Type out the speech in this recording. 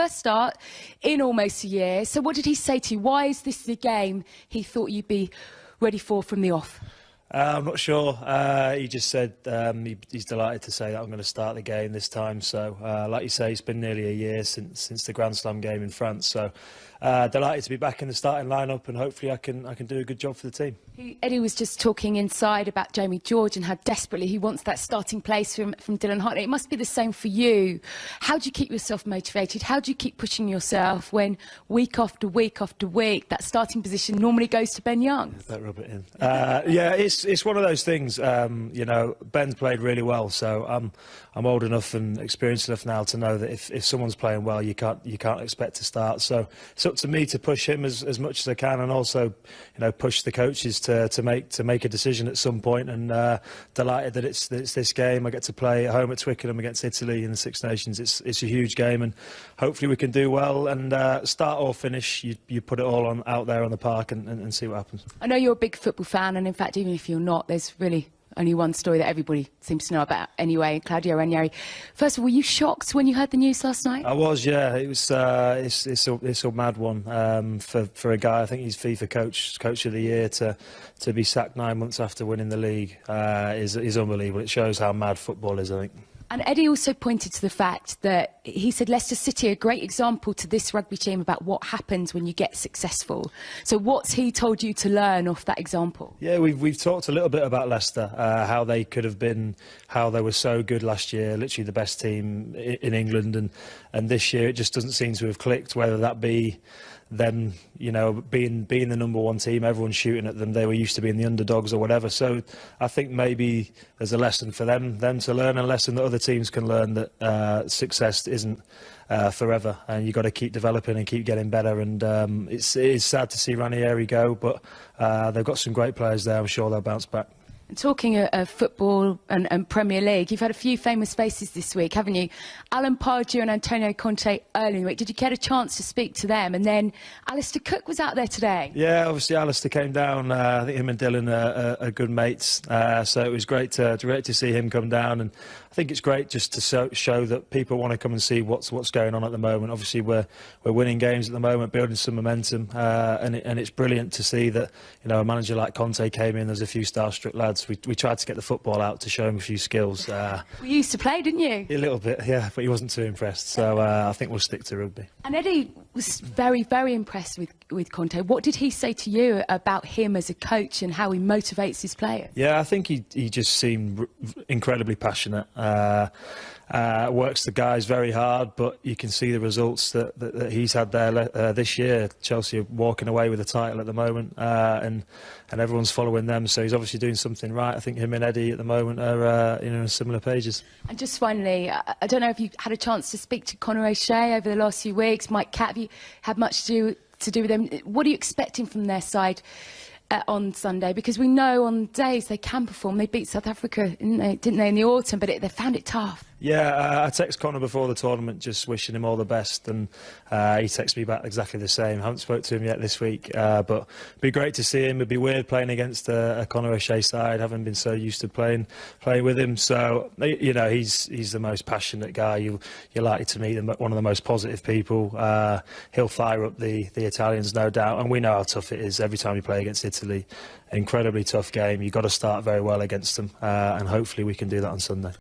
first start in almost a year. So what did he say to you? Why is this the game he thought you'd be ready for from the off? I'm not sure. He just said he's delighted to say that I'm going to start the game this time. So, like you say, it's been nearly a year since the Grand Slam game in France. So, delighted to be back in the starting lineup, and hopefully I can do a good job for the team. Eddie was just talking inside about Jamie George and how desperately he wants that starting place from Dylan Hartley. It must be the same for you. How do you keep yourself motivated? How do you keep pushing yourself when week after week after week that starting position normally goes to Ben Young? Don't rub it in. Yeah, it's one of those things. You know, Ben's played really well, so I'm old enough and experienced enough now to know that if someone's playing well, you can't expect to start. So it's up to me to push him as much as I can, and also, push the coaches to make a decision at some point. And delighted that it's this game. I get to play at home at Twickenham against Italy in the Six Nations. It's a huge game, and hopefully we can do well. And start or finish, you put it all out there on the park and see what happens. I know you're a big football fan, and in fact, even if you're not, there's really only one story that everybody seems to know about anyway, Claudio Ranieri. First of all, were you shocked when you heard the news last night? I was, yeah. It was. It's a mad one for a guy. I think he's FIFA coach of the year to be sacked 9 months after winning the league is unbelievable. It shows how mad football is, I think. And Eddie also pointed to the fact that he said Leicester City are a great example to this rugby team about what happens when you get successful. So what's he told you to learn off that example? Yeah, we've talked a little bit about Leicester, how they could have been, how they were so good last year, literally the best team in England, and this year it just doesn't seem to have clicked, whether that be them, being the number one team, everyone's shooting at them, they were used to being the underdogs or whatever. So I think maybe there's a lesson for them to learn, a lesson that other teams can learn, that success isn't forever, and you've got to keep developing and keep getting better. And it is sad to see Ranieri go, but they've got some great players there. I'm sure they'll bounce back. Talking of football and Premier League, you've had a few famous faces this week, haven't you? Alan Pardew and Antonio Conte early in the week. Did you get a chance to speak to them? And then Alistair Cook was out there today. Yeah, obviously Alistair came down. I think him and Dylan are good mates, so it was great to see him come down. And I think it's great just to show that people want to come and see what's going on at the moment. Obviously, we're winning games at the moment, building some momentum, and it's brilliant to see that a manager like Conte came in. There's a few starstruck lads. We tried to get the football out to show him a few skills. You used to play, didn't you? A little bit, yeah, but he wasn't too impressed. So I think we'll stick to rugby. And Eddie was very, very impressed with Conte. What did he say to you about him as a coach and how he motivates his players? Yeah, I think he just seemed incredibly passionate. Works the guys very hard, but you can see the results that he's had there this year. Chelsea are walking away with the title at the moment, and everyone's following them. So he's obviously doing something right. I think him and Eddie at the moment are on similar pages. And just finally, I don't know if you had a chance to speak to Conor O'Shea over the last few weeks. Mike Catt, have you had much to do with them? What are you expecting from their side on Sunday? Because we know on days they can perform. They beat South Africa, didn't they, in the autumn? But they found it tough. Yeah, I texted Conor before the tournament just wishing him all the best, and he texted me back exactly the same. I haven't spoke to him yet this week, but it'd be great to see him. It'd be weird playing against a Conor O'Shea side, having been so used to playing with him. So, he's the most passionate guy. You're likely to meet him, one of the most positive people. He'll fire up the Italians, no doubt, and we know how tough it is every time you play against Italy. Incredibly tough game. You've got to start very well against them, and hopefully we can do that on Sunday.